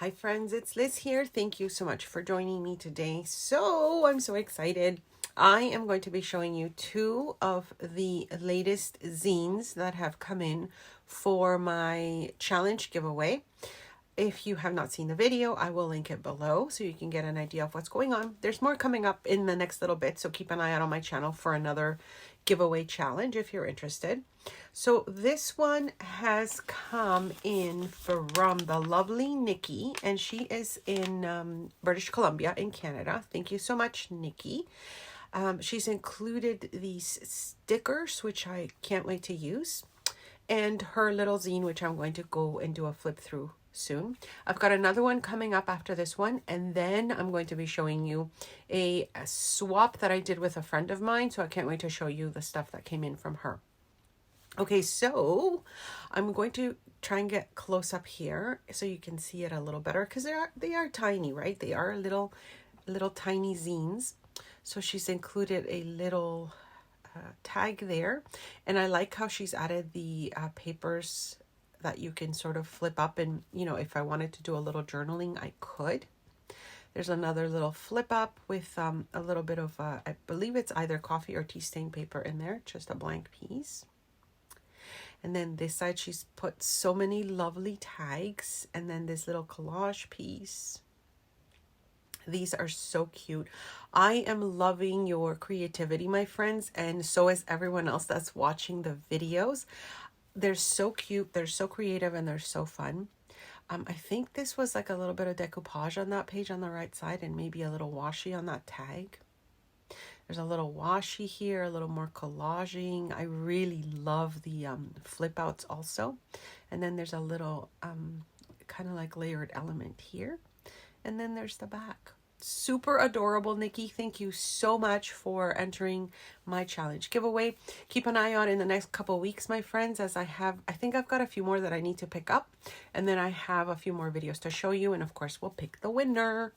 Hi friends, it's Liz here. Thank you so much for joining me today. So I'm so excited. I am going to be showing you two of the latest zines that have come in for my challenge giveaway. If you have not seen the video, I will link it below so you can get an idea of what's going on. There's more coming up in the next little bit, so keep an eye out on my channel for another giveaway challenge if you're interested. So this one has come in from the lovely Nikki, and she is in British Columbia in Canada. Thank you so much, Nikki. She's included these stickers, which I can't wait to use, and her little zine, which I'm going to go and do a flip through soon. I've got another one coming up after this one, and then I'm going to be showing you a swap that I did with a friend of mine, so I can't wait to show you the stuff that came in from her. Okay, so I'm going to try and get close up here so you can see it a little better, because they are tiny, right? They are little tiny zines. So she's included a little tag there, and I like how she's added the papers that you can sort of flip up, and if I wanted to do a little journaling, I could. There's another little flip up with a little bit of I believe it's either coffee or tea stain paper in there, just a blank piece. And then this side she's put so many lovely tags, and then this little collage piece. These are so cute. I am loving your creativity, my friends, and so is everyone else that's watching the videos. They're so cute, they're so creative, and they're so fun. I think this was like a little bit of decoupage on that page on the right side, and maybe a little washi on that tag. There's a little washi here, a little more collaging. I really love the flip outs also. And then there's a little kind of like layered element here. And then there's the back. Super adorable, Nikki. Thank you so much for entering my challenge giveaway. Keep an eye on in the next couple weeks, my friends, as I think I've got a few more that I need to pick up. And then I have a few more videos to show you. And of course, we'll pick the winner.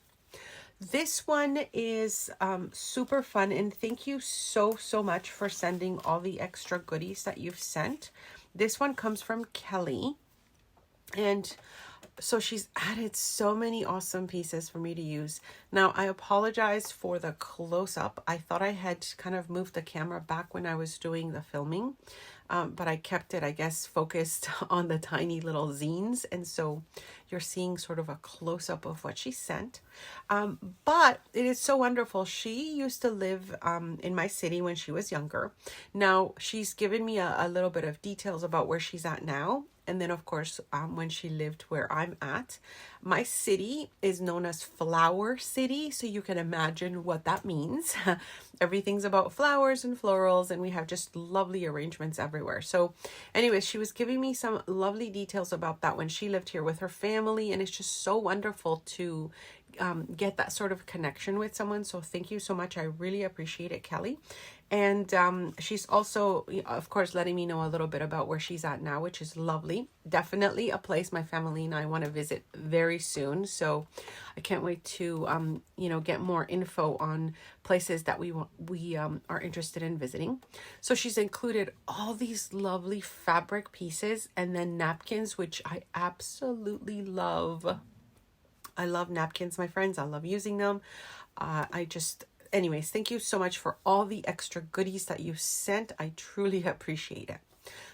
This one is super fun, and thank you so much for sending all the extra goodies that you've sent. This one comes from Kelly, and so she's added so many awesome pieces for me to use. Now, I apologize for the close-up. I thought I had kind of moved the camera back when I was doing the filming, but I kept it, I guess, focused on the tiny little zines. And so you're seeing sort of a close-up of what she sent. But it is so wonderful. She used to live in my city when she was younger. Now, she's given me a little bit of details about where she's at now. And then, of course, when she lived where I'm at, my city is known as Flower City. So you can imagine what that means. Everything's about flowers and florals, and we have just lovely arrangements everywhere. So anyways, she was giving me some lovely details about that when she lived here with her family. And it's just so wonderful to get that sort of connection with someone. So thank you so much. I really appreciate it, Kelly. And she's also, of course, letting me know a little bit about where she's at now, which is lovely. Definitely a place my family and I want to visit very soon. So I can't wait to, get more info on places that we are interested in visiting. So she's included all these lovely fabric pieces and then napkins, which I absolutely love. I love napkins, my friends. I love using them. Anyways, thank you so much for all the extra goodies that you sent. I truly appreciate it.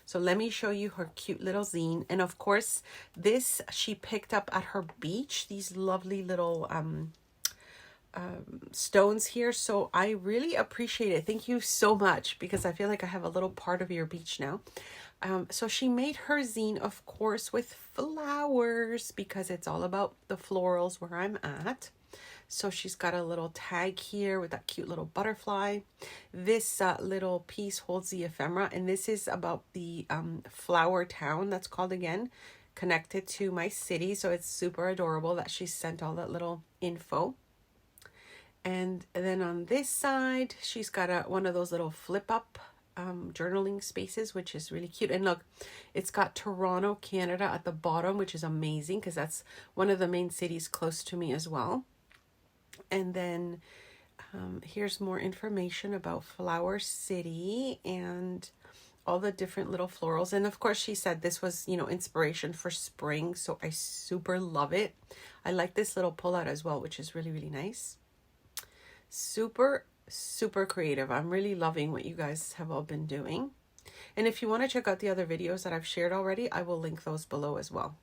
So let me show you her cute little zine. And of course, this she picked up at her beach, these lovely little stones here. So I really appreciate it. Thank you so much, because I feel like I have a little part of your beach now. So she made her zine, of course, with flowers, because it's all about the florals where I'm at. So she's got a little tag here with that cute little butterfly. This little piece holds the ephemera, and this is about the flower town that's called, again, connected to my city. So it's super adorable that she sent all that little info. And then on this side, she's got one of those little flip up journaling spaces, which is really cute. And look, it's got Toronto, Canada at the bottom, which is amazing, because that's one of the main cities close to me as well. And then here's more information about Flower City, and all the different little florals. And of course she said this was, you know, inspiration for spring, so I super love it. I like this little pull out as well, which is really, really nice. Super, super creative. I'm really loving what you guys have all been doing. And if you want to check out the other videos that I've shared already, I will link those below as well.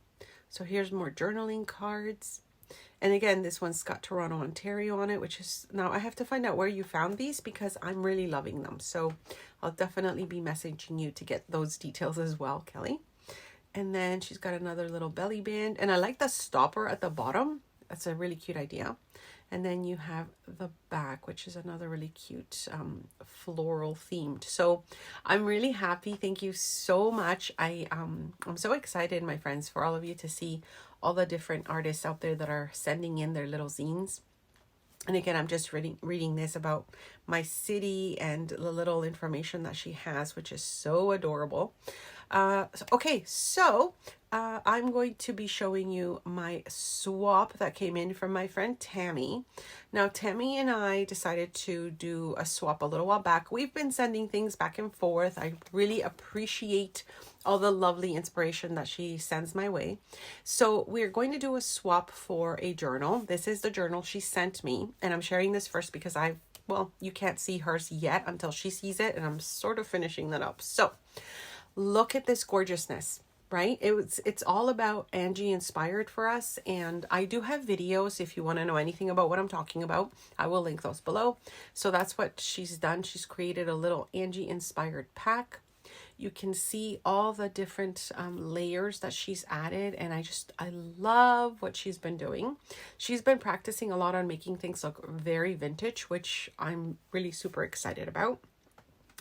So here's more journaling cards. And again, this one's got Toronto, Ontario on it, which is, now I have to find out where you found these because I'm really loving them. So I'll definitely be messaging you to get those details as well, Kelly. And then she's got another little belly band. And I like the stopper at the bottom. That's a really cute idea. And then you have the back, which is another really cute floral themed. So I'm really happy. Thank you so much. I'm so excited, my friends, for all of you to see all the different artists out there that are sending in their little zines. And again, I'm just reading this about my city and the little information that she has, which is so adorable. Okay, so I'm going to be showing you my swap that came in from my friend Tami. Now, Tami and I decided to do a swap a little while back. We've been sending things back and forth. I really appreciate all the lovely inspiration that she sends my way. So we're going to do a swap for a journal. This is the journal she sent me, and I'm sharing this first because well, you can't see hers yet until she sees it, and I'm sort of finishing that up. So look at this gorgeousness, right? It's all about Angie inspired for us. And I do have videos if you want to know anything about what I'm talking about. I will link those below. So that's what she's done. She's created a little Angie inspired pack. You can see all the different layers that she's added. And I love what she's been doing. She's been practicing a lot on making things look very vintage, which I'm really super excited about.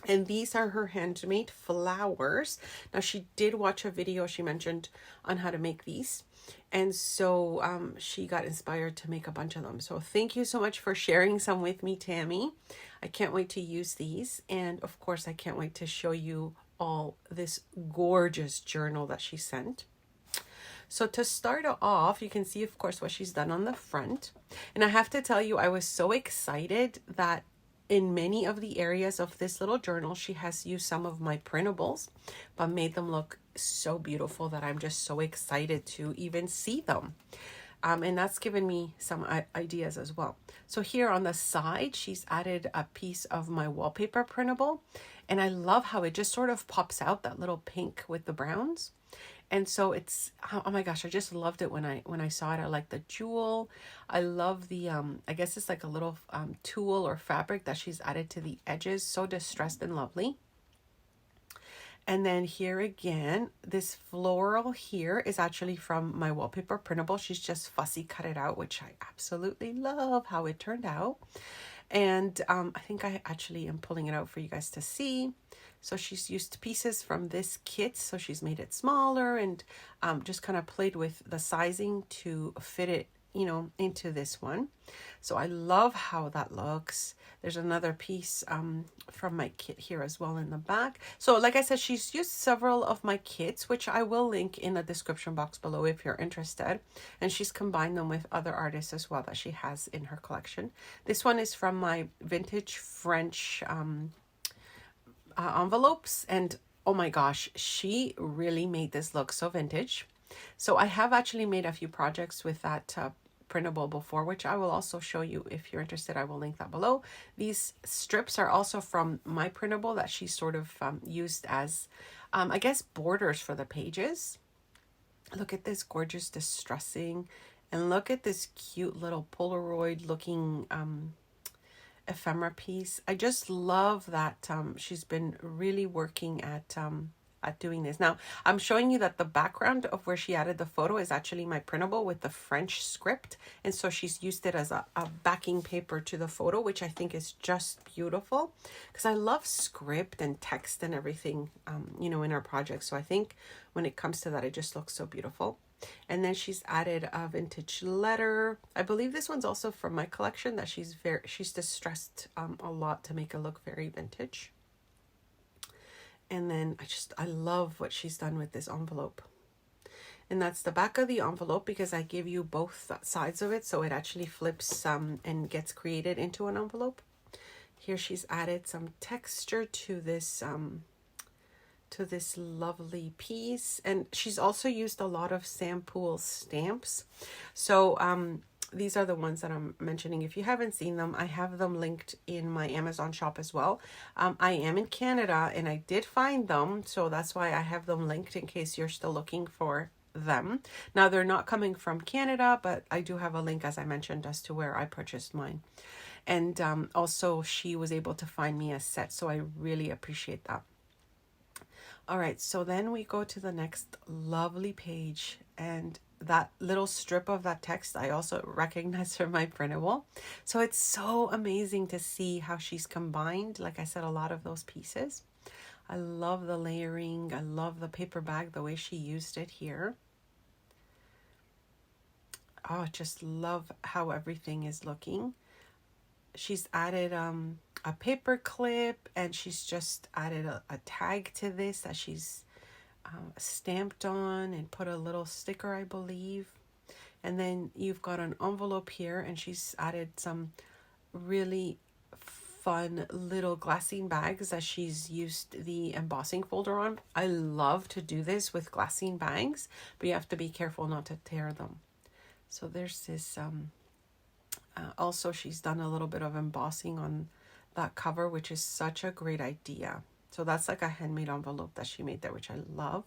And these are her handmade flowers. Now, she did watch a video she mentioned on how to make these. And so she got inspired to make a bunch of them. So thank you so much for sharing some with me, Tami. I can't wait to use these. And of course, I can't wait to show you all this gorgeous journal that she sent. So to start off, you can see, of course, what she's done on the front. And I have to tell you, I was so excited that in many of the areas of this little journal, she has used some of my printables, but made them look so beautiful that I'm just so excited to even see them. And that's given me some ideas as well. So here on the side, she's added a piece of my wallpaper printable. And I love how it just sort of pops out, that little pink with the browns. And so it's, oh my gosh, I just loved it when I saw it. I like the jewel. I love the, I guess it's like a little tulle or fabric that she's added to the edges. So distressed and lovely. And then here again, this floral here is actually from my wallpaper printable. She's just fussy cut it out, which I absolutely love how it turned out. And I think I actually am pulling it out for you guys to see. So she's used pieces from this kit. So she's made it smaller and just kind of played with the sizing to fit it, you know, into this one. So I love how that looks. There's another piece from my kit here as well in the back. So like I said, she's used several of my kits, which I will link in the description box below if you're interested. And she's combined them with other artists as well that she has in her collection. This one is from my vintage French envelopes, and oh my gosh, she really made this look so vintage. So I have actually made a few projects with that printable before, which I will also show you if you're interested. I will link that below. These strips are also from my printable that she sort of used as I guess borders for the pages. Look at this gorgeous distressing, and look at this cute little Polaroid looking ephemera piece. I just love that she's been really working at doing this. Now I'm showing you that the background of where she added the photo is actually my printable with the French script, and so she's used it as a backing paper to the photo, which I think is just beautiful because I love script and text and everything you know, in our project. So I think when it comes to that, it just looks so beautiful. And then she's added a vintage letter. I believe this one's also from my collection that she's distressed a lot to make it look very vintage. And then I love what she's done with this envelope. And that's the back of the envelope because I give you both sides of it, so it actually flips and gets created into an envelope. Here she's added some texture to this to this lovely piece. And she's also used a lot of Sampool stamps. So these are the ones that I'm mentioning. If you haven't seen them, I have them linked in my Amazon shop as well. I am in Canada and I did find them, so that's why I have them linked in case you're still looking for them. Now they're not coming from Canada, but I do have a link, as I mentioned, as to where I purchased mine. And also she was able to find me a set, so I really appreciate that. All right, so then we go to the next lovely page, and that little strip of that text I also recognize from my printable. So it's so amazing to see how she's combined, like I said, a lot of those pieces. I love the layering. I love the paper bag, the way she used it here. Oh, just love how everything is looking. She's added a paper clip, and she's just added a tag to this that she's stamped on and put a little sticker, I believe. And then you've got an envelope here, and she's added some really fun little glassine bags that she's used the embossing folder on. I love to do this with glassine bags, but you have to be careful not to tear them. So there's this also she's done a little bit of embossing on that cover, which is such a great idea. So that's like a handmade envelope that she made there, which I love.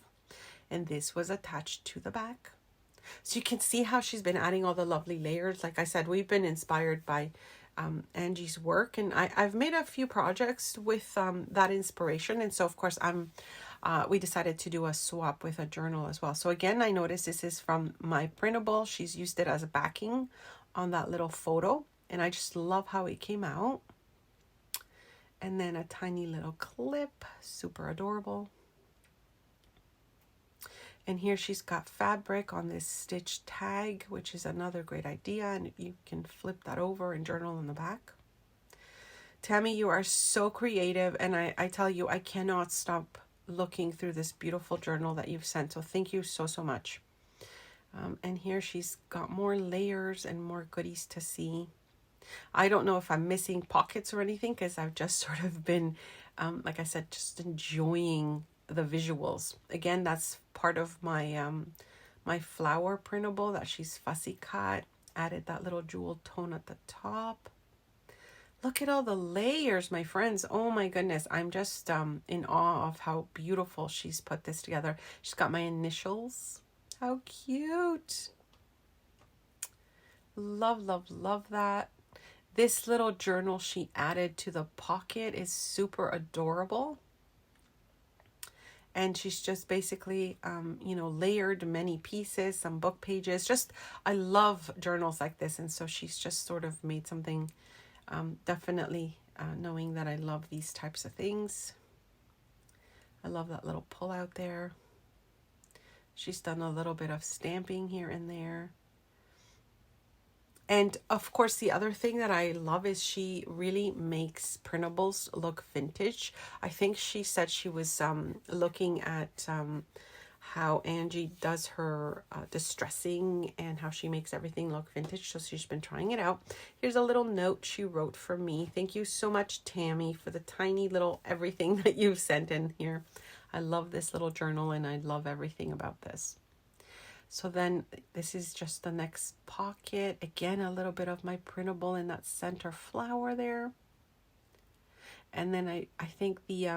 And this was attached to the back. So you can see how she's been adding all the lovely layers. Like I said, we've been inspired by Angie's work, and I've made a few projects with that inspiration. And so of course we decided to do a swap with a journal as well. So again, I noticed this is from my printable. She's used it as a backing on that little photo, and I just love how it came out. And then a tiny little clip, super adorable. And here she's got fabric on this stitch tag, which is another great idea, and you can flip that over and journal in the back. Tami, you are so creative, and I tell you, I cannot stop looking through this beautiful journal that you've sent, so thank you so much. And here she's got more layers and more goodies to see. I don't know if I'm missing pockets or anything, because I've just sort of been, like I said, just enjoying the visuals. Again, that's part of my my flower printable that she's fussy cut. Added that little jewel tone at the top. Look at all the layers, my friends. Oh my goodness. I'm just in awe of how beautiful she's put this together. She's got my initials. How cute. Love, love, love that. This little journal she added to the pocket is super adorable. And she's just basically, layered many pieces, some book pages. Just, I love journals like this. And so she's just sort of made something, definitely knowing that I love these types of things. I love that little pull out there. She's done a little bit of stamping here and there. And of course, the other thing that I love is she really makes printables look vintage. I think she said she was looking at how Angie does her distressing and how she makes everything look vintage. So she's been trying it out. Here's a little note she wrote for me. Thank you so much, Tami, for the tiny little everything that you've sent in here. I love this little journal, and I love everything about this. So then this is just the next pocket. Again, a little bit of my printable in that center flower there. And then I think the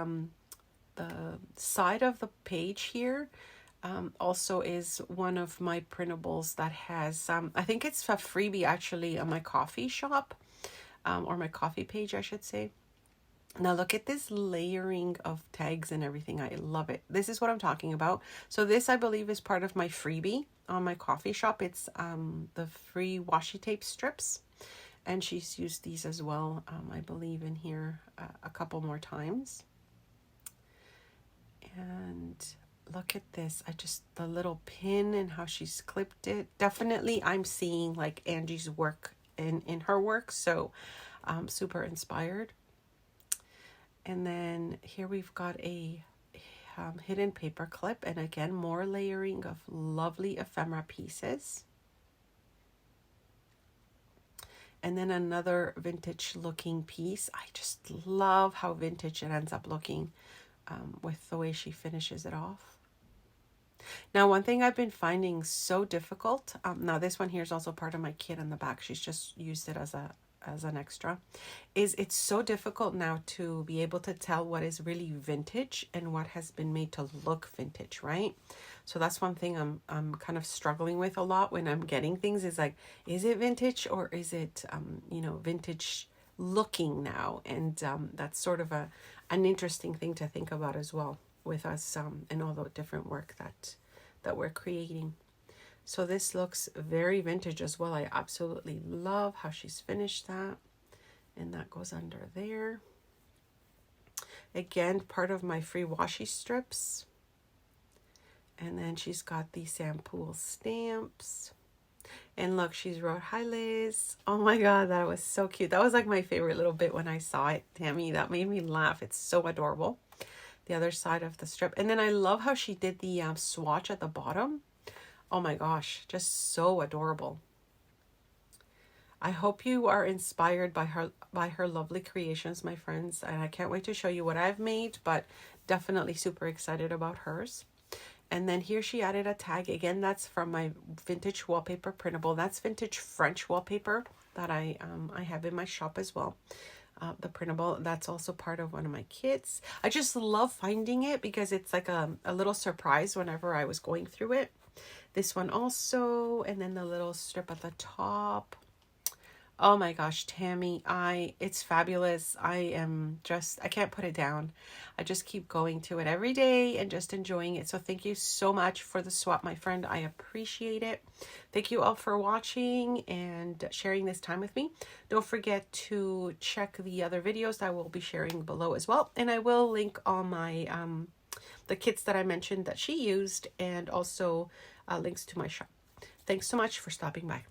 side of the page here also is one of my printables that has, I think it's a freebie actually on my coffee shop, or my coffee page, I should say. Now look at this layering of tags and everything. I love it. This is what I'm talking about. So this, I believe, is part of my freebie on my coffee shop. It's the free washi tape strips. And she's used these as well, I believe, in here a couple more times. And look at this. The little pin and how she's clipped it. Definitely I'm seeing like Angie's work in her work. So super inspired. And then here we've got a hidden paper clip, and again, more layering of lovely ephemera pieces. And then another vintage looking piece. I just love how vintage it ends up looking. with the way she finishes it off. Now, one thing I've been finding so difficult, now this one here is also part of my kit on the back. She's just used it as an extra, is it's so difficult now to be able to tell what is really vintage and what has been made to look vintage, right? So that's one thing I'm kind of struggling with a lot when I'm getting things, is like, is it vintage or is it vintage looking now? And that's sort of an interesting thing to think about as well with us and all the different work that we're creating. So this looks very vintage as well. I absolutely love how she's finished that. And that goes under there. Again, part of my free washi strips. And then she's got the Sampool stamps. And look, she's wrote, "Hi Liz." Oh my God, that was so cute. That was like my favorite little bit when I saw it, Tami. That made me laugh. It's so adorable. The other side of the strip. And then I love how she did the swatch at the bottom. Oh my gosh, just so adorable. I hope you are inspired by her lovely creations, my friends. And I can't wait to show you what I've made, but definitely super excited about hers. And then here she added a tag. Again, that's from my vintage wallpaper printable. That's vintage French wallpaper that I have in my shop as well. The printable, that's also part of one of my kits. I just love finding it because it's like a little surprise whenever I was going through it. This one also, and then the little strip at the top. Oh my gosh, Tami, it's fabulous. I can't put it down. I just keep going to it every day and just enjoying it. So thank you so much for the swap, my friend. I appreciate it. Thank you all for watching and sharing this time with me. Don't forget to check the other videos that I will be sharing below as well. And I will link all my, the kits that I mentioned that she used, and also links to my shop. Thanks so much for stopping by.